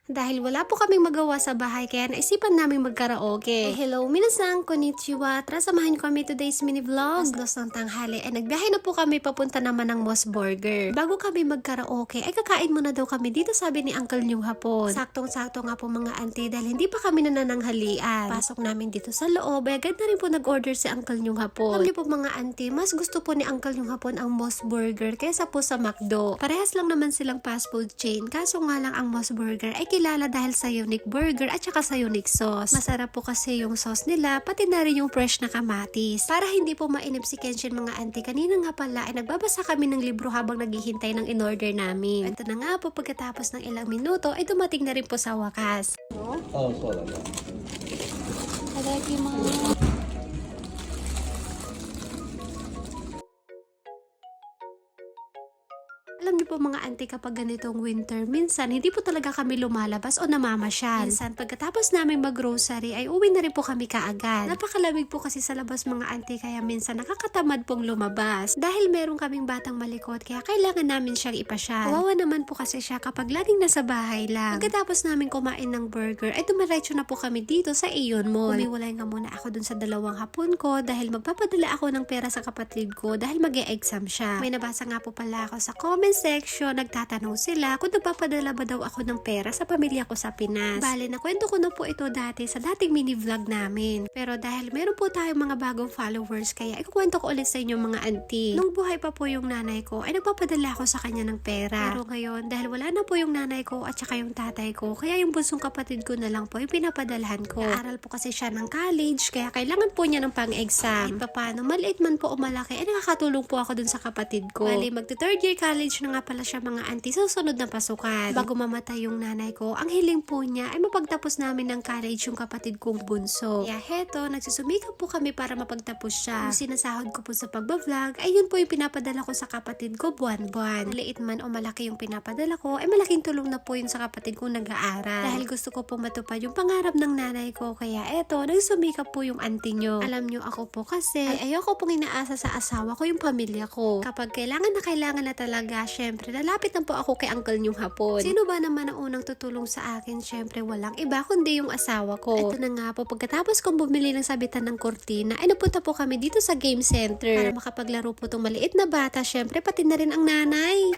Dahil wala po kaming magawa sa bahay kaya naisipan namin magkaraoke. Hello, minasan, konnichiwa. Tara samahan ko kami today's mini vlog. Alas 2 ng tanghali ay nagbiyahe na po kami papunta naman ng Moss Burger. Bago kami magkaraoke ay kakain muna daw kami dito, sabi ni Uncle New hapon. Saktong-sakto nga po mga auntie dahil hindi pa kami nanananghalian. Pasok namin dito sa loob ay agad na rin po nag-order si Uncle New hapon. Alam niyo po mga auntie, mas gusto po ni Uncle New hapon ang Moss Burger kaysa po sa McDo. Parehas lang naman silang fast food chain, kaso nga lang ang Moss Burger ay kilala dahil sa unique burger at saka sa unique sauce. Masarap po kasi yung sauce nila, pati na rin yung fresh na kamatis. Para hindi po mainip si Kenshin mga auntie, kanina nga pala ay nagbabasa kami ng libro habang naghihintay ng in-order namin. Ito na nga po, pagkatapos ng ilang minuto ay dumating na rin po sa wakas. そうだね。いただきます。Alam niyo po mga auntie, kapag ganitong winter, minsan hindi po talaga kami lumalabas o namamasyal. Minsan pagkatapos namin mag-grocery ay uwi na rin po kami kaagad. Napakalamig po kasi sa labas mga auntie kaya minsan nakakatamad pong lumabas. Dahil meron kaming batang malikot kaya kailangan namin siyang ipasyal. Kawawa naman po kasi siya kapag laging nasa bahay lang. Pagkatapos namin kumain ng burger ay dumiretso na po kami dito sa Aeon Mall. Umiwalay nga muna ako dun sa dalawang hapon ko dahil magpapadala ako ng pera sa kapatid ko dahil mag-e-exam siya. May nabasa nga po pala ako sa comment section, nagtatanong sila kung nagpapadala ba daw ako ng pera sa pamilya ko sa Pinas. Bale, nakwento ko na po ito dati sa dating mini vlog namin. Pero dahil meron po tayong mga bagong followers, kaya ikukwento ko ulit sa inyo mga auntie. Nung buhay pa po yung nanay ko, ay nagpapadala ako sa kanya ng pera. Pero ngayon, dahil wala na po yung nanay ko at saka yung tatay ko, kaya yung bunsong kapatid ko na lang po yung pinapadalhan ko. Naaral po kasi siya ng college, kaya kailangan po niya ng pang-exam. Kahit paano, maliit man po o malaki, ay nakakatulong po ako dun sa kapatid ko. Bale, magte-third year college na nga pala siya mga auntie sa susunod na pasukan. Bago mamatay yung nanay ko, ang hiling po niya ay mapagtapos namin ng college yung kapatid kong bunso. Kaya heto, nagsusumikap po kami para mapagtapos siya. Yung sinasahod ko po sa pagbablog, ay yun po yung pinapadala ko sa kapatid ko buwan-buwan. Liit man o malaki yung pinapadala ko, ay malaking tulong na po yun sa kapatid kong nag-aaral. Dahil gusto ko pong matupad yung pangarap ng nanay ko, kaya eto, nagsumikap po yung auntie nyo. Alam nyo, ako po kasi, ay ayoko pong inaasa sa asawa ko yung pamilya ko. Kapag kailangan na talaga, syempre, lalapit na po ako kay Uncle New hapon. Sino ba naman ang unang tutulong sa akin? Syempre, walang iba kundi yung asawa ko. Ito na nga po, pagkatapos kong bumili ng sabitan ng kortina, ay napunta po kami dito sa game center para makapaglaro po tong maliit na bata. Syempre, pati na rin ang nanay.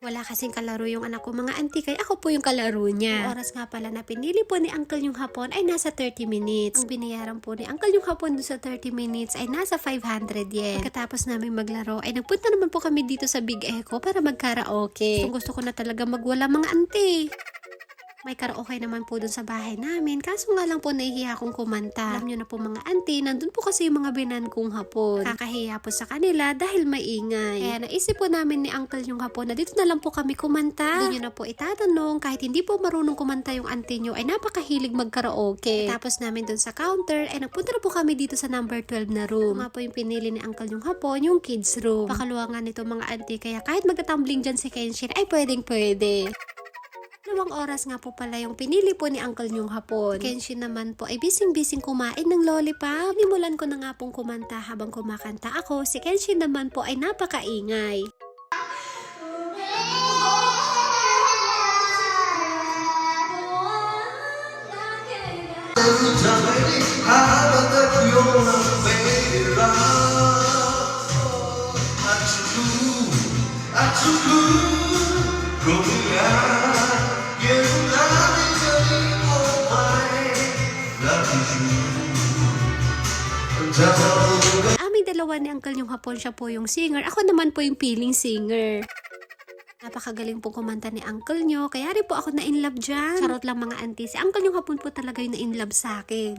Wala kasing kalaro yung anak ko mga auntie, kaya ako po yung kalaro niya. Ang oras nga pala na pinili po ni Uncle yung hapon ay nasa 30 minutes. Ang binayaran po ni Uncle yung hapon doon sa 30 minutes ay nasa 500 yen. Pagkatapos namin maglaro ay nagpunta naman po kami dito sa Big Echo para magkaraoke. Gusto ko na talaga magwala mga auntie. May karaoke naman po dun sa bahay namin, kaso nga lang po nahihiya akong kumanta. Alam nyo na po mga auntie, nandun po kasi yung mga binan kong hapon. Kakahiya po sa kanila dahil maingay. Kaya naisip po namin ni Uncle yung hapon na dito na lang po kami kumanta. Doon nyo na po itatanong, kahit hindi po marunong kumanta yung auntie nyo, ay napakahilig magkaraoke. Tapos namin dun sa counter, ay nagpunta na po kami dito sa number 12 na room. Nga po yung pinili ni Uncle yung hapon, yung kids room. Pakaluwangan nito mga auntie, kaya kahit magtatumbling dyan si Kenshin, ay pwedeng pwede. 2 oras nga po pala yung pinili po ni Uncle yung hapon. Kenshin naman po ay bising-bising kumain ng lollipop. Nimulan ko na nga pong kumanta habang kumakanta ako. Si Kenshin naman po ay napakaingay. Aming dalawa ni Uncle yung hapon, siya po yung singer, ako naman po yung feeling singer. Napakagaling pong kumanta ni Uncle nyo, kaya rin po ako na-inlove dyan. Charot lang mga auntie, si Uncle yung hapon po talaga yung na-inlove sa akin.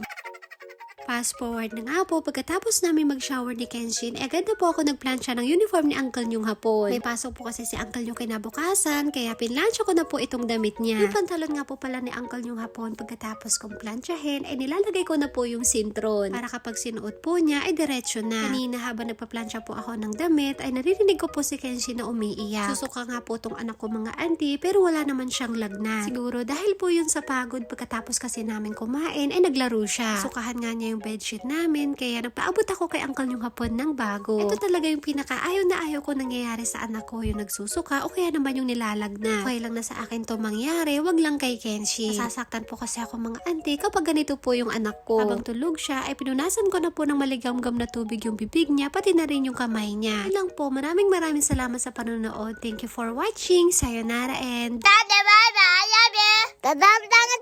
Fast forward na nga po, pagkatapos namin mag-shower ni Kenshin, agad na po ako nagplansya ng uniform ni Uncle yung hapon. May pasok po kasi si Uncle yung kinabukasan, kaya pinlansya ko na po itong damit niya. Yung pantalon nga po pala ni Uncle yung hapon, pagkatapos kong plansyahin, ay nilalagay ko na po yung sintron. Para kapag sinuot po niya, ay diretsyo na. Kanina habang nagpaplansya po ako ng damit, ay naririnig ko po si Kenshin na umiiyak. Susuka nga po tong anak ko mga auntie, pero wala naman siyang lagnat. Siguro dahil po yun sa pagod, pagkatapos kasi namin kumain, ay naglaro siya. Sukahan nga niya yung bedsheet namin, kaya nagpaabot ako kay uncle yung hapon ng bago. Ito talaga yung pinaka-ayaw na ayaw ko nangyayari sa anak ko, yung nagsusuka o kaya naman yung nilalagna. Okay lang na sa akin to mangyari, wag lang kay Kenshi. Nasasaktan po kasi ako mga auntie kapag ganito po yung anak ko. Habang tulog siya, ay pinunasan ko na po ng maligamgam na tubig yung bibig niya, pati na rin yung kamay niya. Yun lang po, maraming salamat sa panonood. Thank you for watching. Sayonara and... Bye bye. I love you.